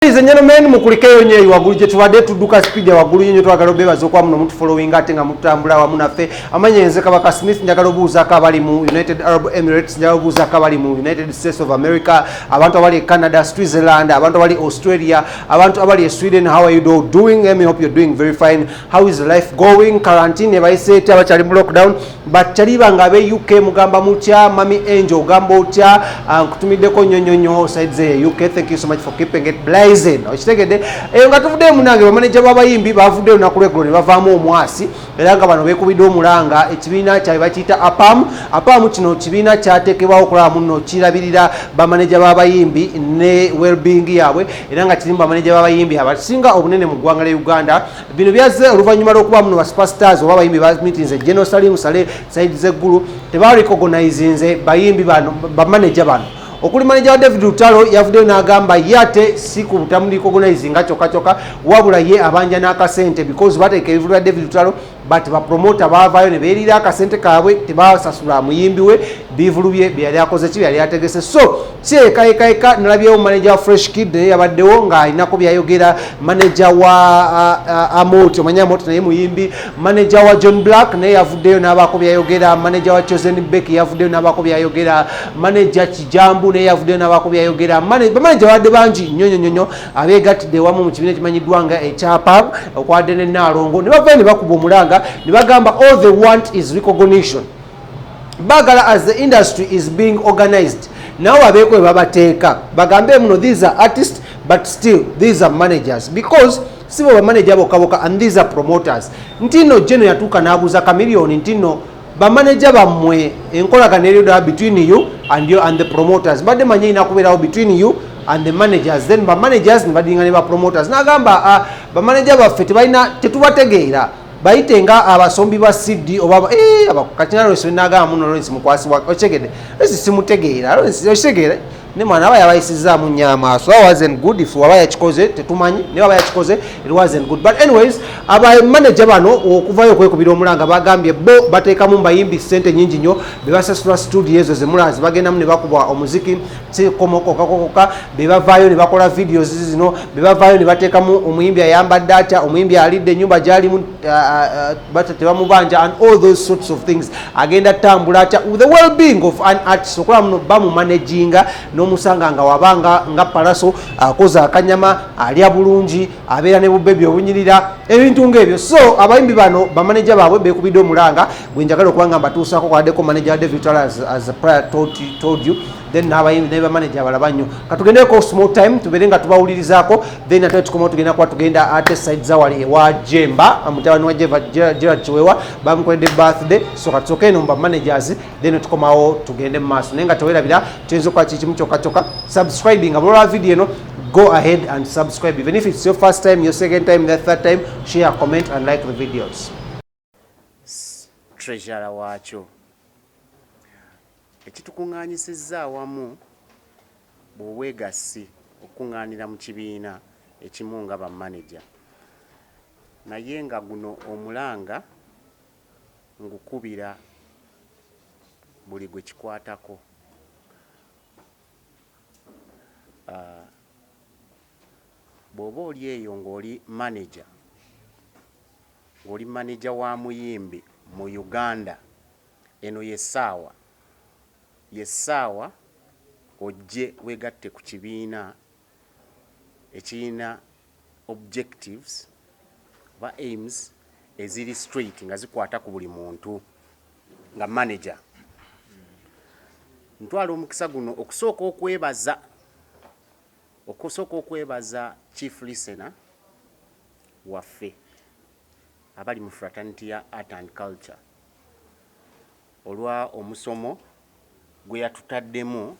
Ladies and gentlemen, mukulikeyo nye wagulu je tubadde tudduka speed ya wagulu nyo twagala obebaza okwa muno mutu following ate nga mutambula wamu naffe amanyenze Kabaka Smith njagala obuuza akabali mu United Arab Emirates njagala obuuza akabali mu United States of America abantu abali Canada, Switzerland, abantu abali Australia, abantu abali Sweden. How are you doing? I hope you're doing very fine. How is life going? Quarantine ebayisete abachali mu lockdown but chaliba nga be UK mugamba mutya Mami Angel gamba otya nkutumiddeko nyonyonyo sides ze UK. Thank you so much for keeping it blazing. Okitegedde nga tuvuddemu nange bamanager Babayimbi bavuddeyo nakuleggulo ne bavaamu Omwasi era nga bano beekubidde omulanga ekibiina kyabwe bakiyita apamu kino kibiina kyateekebwawo okulaba muno kirabirira bamanager Babayimbi ne well-being yaabwe era nga kirimu bamanager Babayimbi abasinga obunene mu ggwanga lya Uganda. Bino byazze oluvannyuma lw'okuba muno ba superstars oba Babayimbi meetings General Salim Saleh side z'eggulu tebarecognizinze Bayimbi bano bamanager bano. Okuli manager wa David Lutalo yavuddeyo n'agamba yate si ku butamulicognize nga kyokka wabula ye abanja n'akasente because bateeka ebivulu bya David Lutalo but bapromota baavaayo ne beerira akasente kaabwe tebasasula muyimbi we bivulu bye byali akoze ki byali ategese. So kyekayekayeka nalabyewo manager wa Fresh Kid naye yabaddewo ng'alinako byayogera, manager wa Amoti omanya Amoti naye muyimbi, manager wa John Black naye yavuddeyo n'abaako byayogera, manager wa Chosen Beck yavuddeyo n'abaako byayogera, manager Kijambu naye yavuddeyo n'abaako byayogera, bamanager badde bangi nnyo abeegattidde wamu mu kibiina kimanyiddwa nga ekyapa okwadde ne Naalongo ne bavaayo ne bakuba omulanga ne bagamba all they want is recognition. Bagala as the industry is being organized now abeeko we babateeka bagambe muno these are artists but still these are managers because sibo bamanager bokaboka and these are promoters. Ntino jeno yatuuka n'abuuza kamiliyoni ntino bamanager bammwe enkolagana eryo between you and the promoters badde manye inakubeerawo between you and the managers then bamanagers ne badinga ne bapromoters n'agamba bamanager baffe tetubategeera bayitenga abasombi ba CD oba abakakina lwese n'agamba muno lwese mukwasibwa okyegedde lwese simutegeera lwese okyegedde ne mwana aba yabayisizaamu nnyo amaaso. That wasn't good. If waba yakikoze tetumanyi ne waba yakikoze it wasn't good but anyways aba manager bano okuvayo okwekubira omulanga bagambye bo bateekamu Bayimbi sente nyingi nnyo bebasasula studio ezo zemulazi bagendamu ne bakuba omuziki komokoka bebavaayo ne bakola videos zino bebavaayo ne bateekamu omuyimbi ayambadde atya omuyimbi alidde ennyumba gyalimu tebamubanja and all those sorts of things agenda tambula atya with the well-being of an artist okola muno bamumanaginga n'omusanga nga wabanga nga palaso akoza akanyama alya bulungi abeera ne bubebi obunyirira ebintu ng'ebyo. So abayimbi bano bamanager baabwe beekubidde omulanga bwe njagala okuba nga mbatuusaako kwaddeko manager David Tala as a prior told you then n'abayimbi ne bamanager abalaba nnyo katugendeko small time tubeere nga tubawulirizaako then ate tukomawo tugenda kuba tugenda ate side zawali ewa Jemba mutabani wa Gerald Chiwewa bamukoledde birthday so katusooke eno mba managers then tukomawo tugende mu maaso naye nga tewerabira tuyinza okukola kikimu kyokka subscribing nga bulolwa video eno go ahead and subscribe even if it's your first time, your second time, the third time, share, comment and like the videos. Treasure wacho ekitukuŋŋaanyisizza awamu bw'obwegassi okuŋŋaanira mu kibiina ekimu nga bamanager naye nga guno omulanga ngukubira buli gwe kikwatako. Bw'oba oli eyo ng'oli manager wa muyimbi mu Uganda eno yessaawa ojje weegatte ku kibiina ekirina objectives oba aims eziri straight nga zikwata ku buli muntu nga manager. Ntwala omukisa guno okusooka okwebaza chief listener waffe abali mu fraternity ya art and culture olwa omusomo gwe yatutaddemu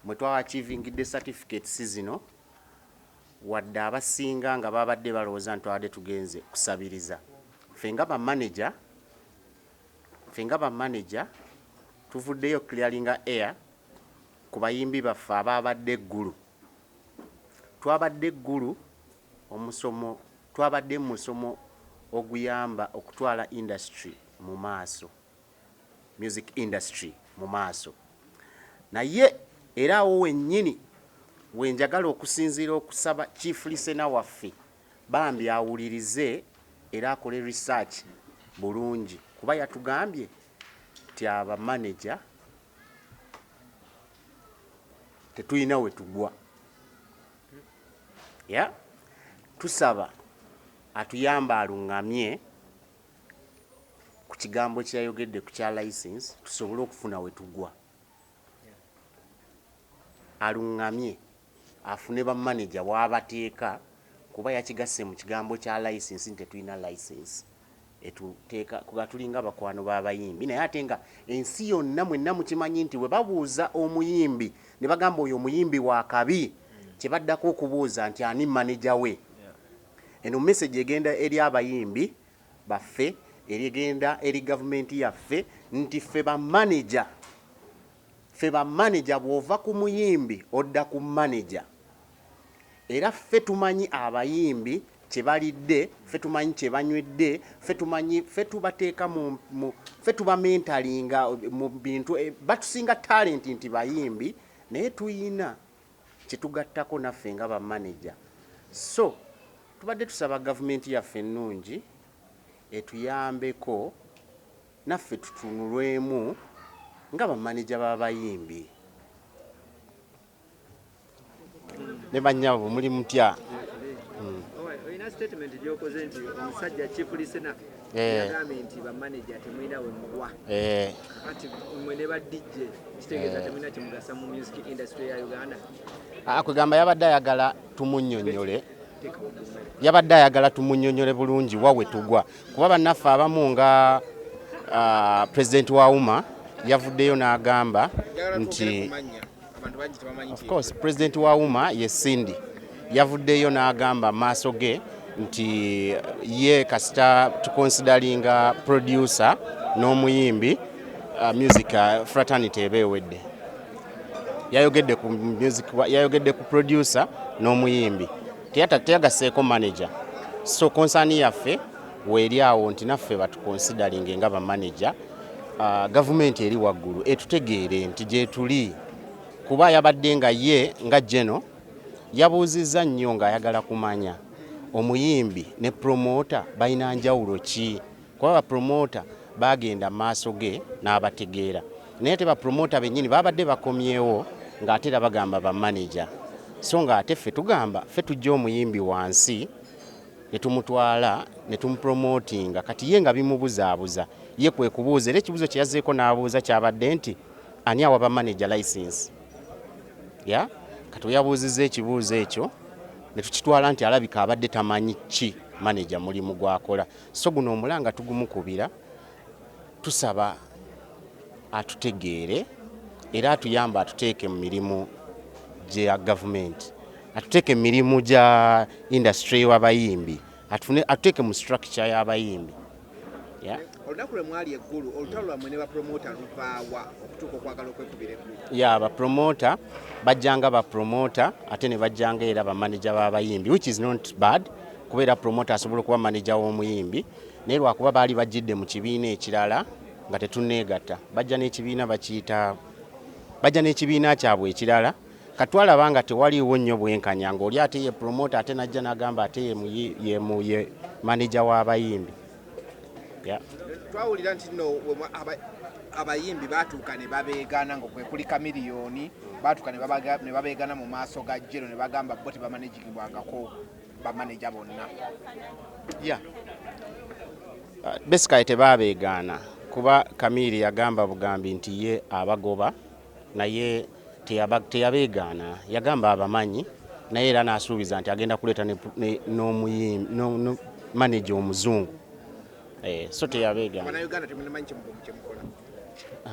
mwe twachievingidde certificates zino wadde abasinga nga babadde balowooza ntwabadde tugenze kusabiriza. Ffe nga bamanager tuvuddeyo clearing air ku bayimbi baffe ababadde eggulu. Twabadde eggulu twabadde mu musomo oguyamba okutwala industry mu maaso, music industry mu maaso naye era awo wennyini wenjagala okusinziira okusaba chief listener waffe bambi awulirize era akole research bulungi kuba yatugambye ti aba manager tetulina we tugwa ya tusaba atuyamba alungamye ku kigambo kyayogedde ku kya license tusobole okufuna we tugwa alungamye afune ba manager wabateeka kuba yakigasse mu kigambo kya license nti tulina license etuteeka kuba tulinga bakwano b'abayimbi naye ate nga ensi yonna mwenna mukimanyi nti we babuuza omuyimbi ne bagamba oyo omuyimbi wa kabi kye baddako okubuuza nti ani manager we eno message egenda eri abayimbi baffe erigenda eri gavumenti yaffe nti ffe ba manager bw'ova ku muyimbi odda ku manager era ffe tumanyi abayimbi kye balidde ffe tumanyi kye banywedde ffe tubateeka ffe tuba mentalinga mu bintu batusinga talent nti bayimbi naye tuyina kye tugattako naffe nga ba manager so tubadde tusaba gavumenti yaffe ennungi etuyambeko naffe tutunulwemu nga ba manager b'abayimbi ne banyabo muli mutya oyina statement gyokoze nti omusajja chief listener yagambye nti ba manager temwina we mugwa kati mwe ne ba DJ kitegeeza temwina kimugasa mu music industry ya Uganda kwegamba yabadde ayagala tumunyonyole bulungi wawe tugwa kuba bannaffe abamu nga president wa UMA yavuddeyo n'agamba nti of course president wa UMA Yesindi yavuddeyo n'agamba maaso ge nti ye kasita tuconsideringa producer n'omuyimbi music fraternity ebewedde yayogedde ku producer n'omuyimbi teyagaseeko manager so concern yaffe weeri awo nti naffe batuconsideringe nga ba manager gavumenti eri waggulu etutegeere nti gye tuli kuba yabadde nga ye nga Geno yabuuzizza nnyo ng'ayagala kumanya omuyimbi ne promoter balina njawulo ki kuba bapromota bagenda maaso ge n'abategeera naye te bapromota bennyini babadde bakomyewo ng'ate era bagamba ba manager so ng'ate ffe tugamba ffe tujja omuyimbi wansi ne tumutwala ne tumupromotinga kati ye nga bimubuzaabuza ye kwe kubuuza era ekibuuzo kye yazzeeko n'abuuza kyabadde nti ani awa ba manager license ya kati yabuuzizza ekibuuzo ekyo ne tukitwala nti alabika abadde tamanyi ki manager mulimu gwakola so guno omulanga tugumukubira tusaba atutegeere era atuyamba atuteeke mu mirimu gya gavumenti atuteeke mu mirimu gya industry w'abayimbi atuteeke mu structure y'abayimbi olunaku lwe mwali eggulu olutalo lwammwe ne bapromota luvaawa okutuuka okwagala okwekubira eggulu ya bapromota bajjanga bapromota ate ne bajjanga era bamanager b'abayimbi which is not bad kubeera promota asobola okuba manager w'omuyimbi naye lwakuba baali bajjidde mu kibiina ekirala nga tetuneegatta bajja n'ekibiina kyabwe ekirala katwalaba nga tewaliiwo nnyo bwenkanya ng'oli ate ye promota ate najja n'agamba ate ye manager w'abayimbi twawulira nti no abayimbi baatuuka ne babeegana nga kwe kuli Kamiliyoni baatuuka ne babeegana mu maaso ga Geno ne bagamba bo tebamanagingibwangako bamaneja bonna basically tebabeegaana kuba Kamili yagamba bugambi nti ye abagoba naye teyabeegaana yagamba abamanyi naye era n'asuubiza nti agenda kuleeta n'omuyimbi manager omuzungu so teyabeegaana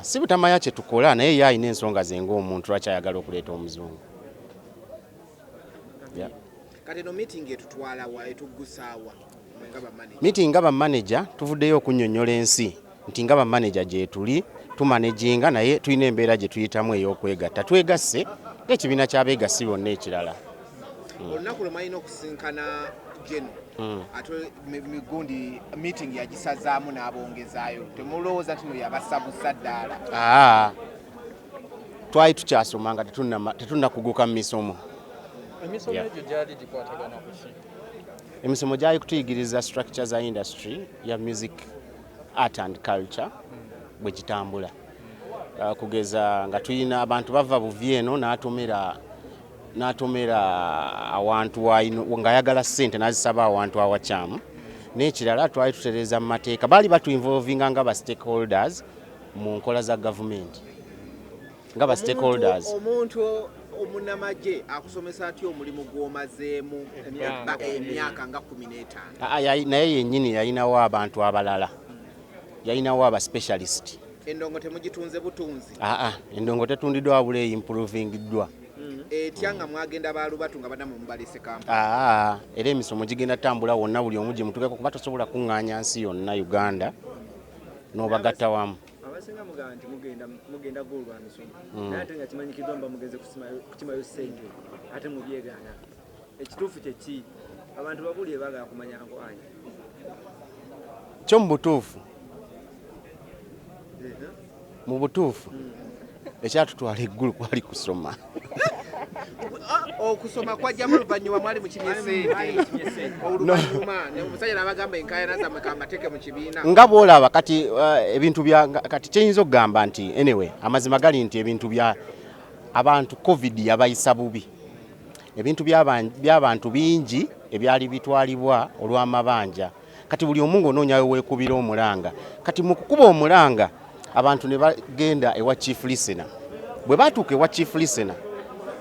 si butamanya kye tukola naye ye alina ensonga ze ng'omuntu lwaki ayagala okuleeta omuzungu kati no meeting etutwala wa etuggusaawa meeting nga bamanager tuvuddeyo okunnyonnyola ensi nti nga bamanager gye tuli tumanaginga naye tulina embeera gye tuyitamu ey'okwegatta twegasse ng'ekibiina ky'abeegassi bonna ekirala olunaku lwe mwalina okusinkana Geno ate migundi meeting yagisazaamu n'abongezaayo temulowooza tino yabasabusa ddaala twali tukyasoma nga tetunnakuguka mu misomo emisomo gyali kutuyigiriza structure za industry ya music art and culture bwe kitambula. Kugeza nga tulina abantu bava buvyeno n'atomera awantu ng'ayagala ssente n'azisaba awantu awakyamu. N'ekirala twali tutereeza mu mateeka baali batu-involvinga nga ba stakeholders mu nkola za gavumenti nga ba stakeholders. Omuntu omunnamagye akusomesa atya omulimu gw'omazeemu emyaka nga 15? Naye yennyini yalinawo abantu abalala, yalinawo aba specialist. Endongo temugitunze butunzi? Endongo tetundiddwa wabula improvingddwa. Etya nga mwagenda balubatu nga badamu mubalese kampala? Era emisomo gigenda tambula wonna buli omu gye mutuukeko kuba tosobola kuŋŋaanya nsi yonna Uganda n'obagatta wamu. Abasinga mugamba nti mugenda gulwa misomo naye ate nga kimanyikiddwa mba mugenze kukimayo ssente ate mubyegaana. Ekituufu kyeki abantu babulire baagala kumanya nkwanya kyo mu butuufu ekyatutwala eggulu kwali kusoma. Okusoma kwajjamu oluvannyuma mwali mukimye ssente oluvannyuma omusajja n'abagamba enkaayana zammwe kamateke mu kibiina nga bw'olaba kati ebintu kati kyeyinza okugamba nti anyway amazima gali nti ebintu bya abantu covid yabayisa bubi. Ebintu by'abantu bingi ebyali bitwalibwa olw'amabanja kati buli omu ng'onoonyayo weekubira omulanga. Kati mu kukuba omulanga abantu ne bagenda ewa chief listener. Bwe baatuuka ewa chief listener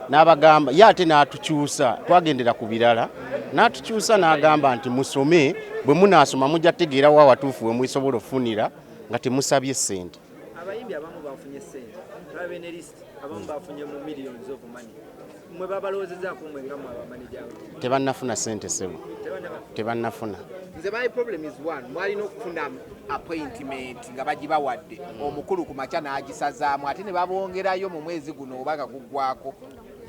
n'abagamba ye ate n'atukyusa twagendera ku birala n'atukyusa n'agamba nti musome bwe munaasoma mujja tegeera wa watuufu we mwisobola ofunira nga temusabye ssente. Abayimbi abamu bafunye ssente babe ne list abamu bafunye mu millions of money. Mwe babalowoozezzaako mwe nga mwe abamanager tebannafuna ssente sebo tebannafuna. Nze my problem is one, mwalina okufuna appointment nga bagibawadde omukulu ku makya n'agisazaamu ate ne babongerayo mu mwezi guno oba guggwako.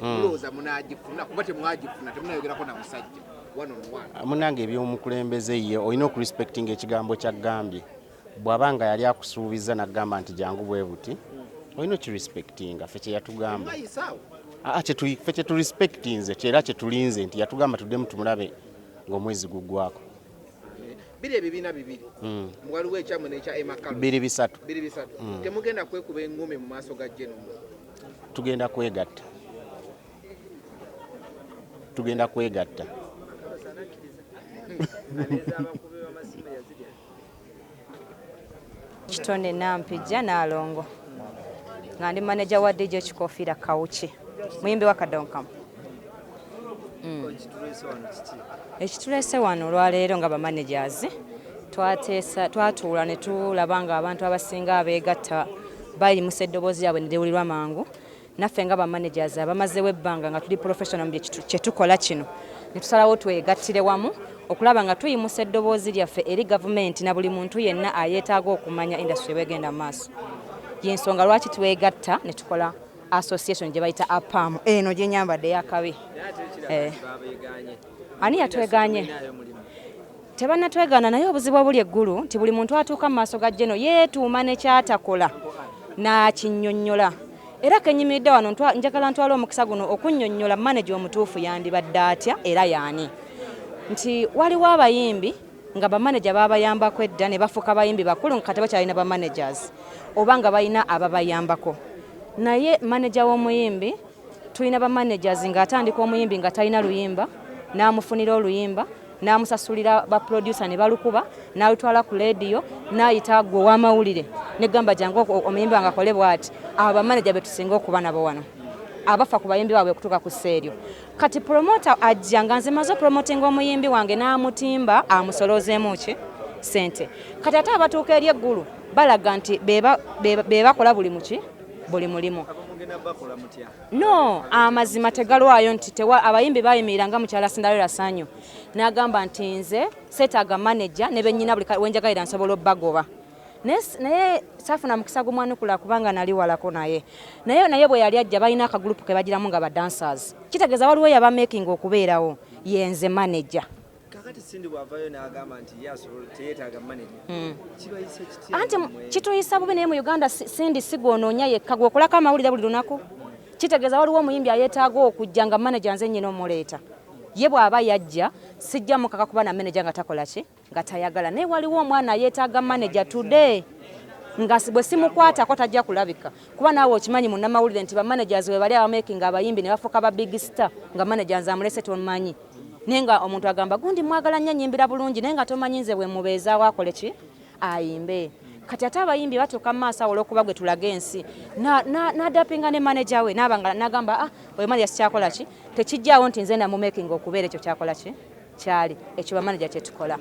Mulowooza munaagifuna kuba temwagifuna temunayogerako na musajja one on one. Munange eby'omukulembeze ye olina okurespectinga ekigambo ky'aggambye. Bw'aba nga yali akusuubiza n'agamba nti jangu bwe buti olina okirespectinga ffe kye yatugamba. Ffe kye turespectinze kyera kye tulinze nti yatugamba tuddemu tumulabe ng'omwezi guggwako. Biri ebibiina bibiri waliwo ekyammwe n'ekya emakalo biri bisatu. Temugenda kwekuba engumi mu maaso ga General? Tugenda kwegatta. Kitonde Nampijja Nalongo nga ndi manager wa DJ Kikofira Kawuki muyimbi wa Kadonkamu. Ekituleese wano olwaleero nga bamanagers twatuula ne tulaba nga abantu abasinga abeegatta bayimusa eddoboozi lyabwe ne liwulirwa mangu. Naffe nga bamanagers abamazeewo ebbanga nga tuli professional mu kye tukola kino ne tusalawo twegattire wamu okulaba nga tuyimusa eddoboozi lyaffe eri gavumenti na buli muntu yenna ayeetaaga okumanya industry bwegenda mu maaso. Y'ensonga lwaki twegatta ne tukola association gye bayita APAM eno gye nyambadde yakabi. Ani yatweganye? Tebannatwegaana naye obuzibu obuli eggulu nti buli muntu atuuka mu maaso ga Jeno yeetuuma ne kyatakola n'akinnyonnyola. Era kenyimiridde wano njagala ntwala omukisa guno okunnyonnyola manager omutuufu yandibadde atya era yaani. Nti waliwo abayimbi nga bamanager babayambako edda ne bafuuka bayimbi bakulu nga kati bakyalina bamanagers oba nga balina ababayambako. Naye manager w'omuyimbi tulina bamanagers ng'atandika omuyimbi nga talina luyimba n'amufunira oluyimba n'amusasulira baproducer ne balukuba n'alutwala ku radio n'ayita gwe ow'amawulire negamba jangu omuyimbi wange akole bw'ati. Abo bamanager be tusinga okuba nabo wano abafa ku bayimbi baabwe okutuuka ku sseeryo. Kati promoter ajja nga nze maze promotinga omuyimbi wange n'amutimba amusoloozeemu ki ssente. Kati ate abatuuka eri eggulu balaga nti be bakola buli muki buli mulimu. No, amazima tegalwayo nti abayimbi bayimiriranga mukyala Cinderella Sanyu n'agamba nti nze seetaaga manager ne bennyina buli wenjagalira nsobola obbagoba. Naye saafuna mukisa gumwanukula kubanga nali walako naye. Naye bwe yali ajja balina akagulupu ke bagiramu nga badancers. Kitegeeza waliwo yaba making okubeerawo yenze manager. Kakati Sindi bw'avaayo n'agamba nti yasobola teyeetaaga manager. Kibayise kitya? Anti kituyisa bubi naye mu Uganda Sindi sigoononya yekka gw'okolako amawulire buli lunaku. kitegeeza waliwo omuyimbi ayeetaaga okujja nga manager nze nnyina omuleeta ye bw'aba yajja sijja mukaka kuba na manager nga takola ki nga tayagala naye waliwo omwana ayeetaaga manager today nga bwe simukwatako tajja kulabika kuba naawe okimanyi munnamawulire nti bamanagers we bali abamaking abayimbi ne bafuuka ba big star nga manager nze amulese tomanyi naye nga omuntu agamba gundi mwagala nnyo nyimbira bulungi naye nga tomanyi nze bwe mubeezaawo akole ki ayimbe kati ate abayimbi batuuka mu maaso awo olw'okuba gwe tulaga ensi n'adapinga ne manager we n'agamba oyo manager sikyakola ki tekijjaawo nti nze namumaking okubeera ekyo kyakola ki kyali ekyo bamanager kyetukola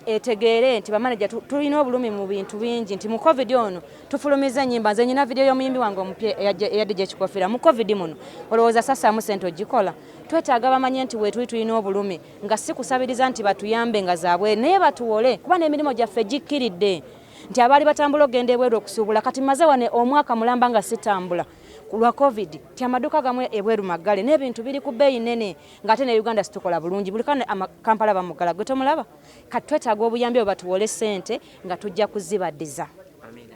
etegeere nti bamanager tulina obulumi mu bintu bingi nti mu covid ono tufulumiza ennyimba nze nyina video y'omuyimbi wange omupya eyadde gyekikofira mu covid muno olowooza sasaamu sente ogikola twetaaga bamanye nti weetuli tulina obulumi nga si kusabiriza nti batuyambe nga zaabwe naye batuwole kuba n'emirimu gyaffe gikkiridde nti abaali batambula ogenda ebweru okusuubula kati maze wane omwaka mulamba nga sitambula kulwa covid ti amaduka gamwe ebweru magale n'ebintu biri ku bbeeyi nene ng'ate ne Uganda situkola bulungi buli kane Kampala bamugala gwe tomulaba kati twetaaga obuyambi bwe batuwole ssente nga tujja kuzibaddiza. Amina.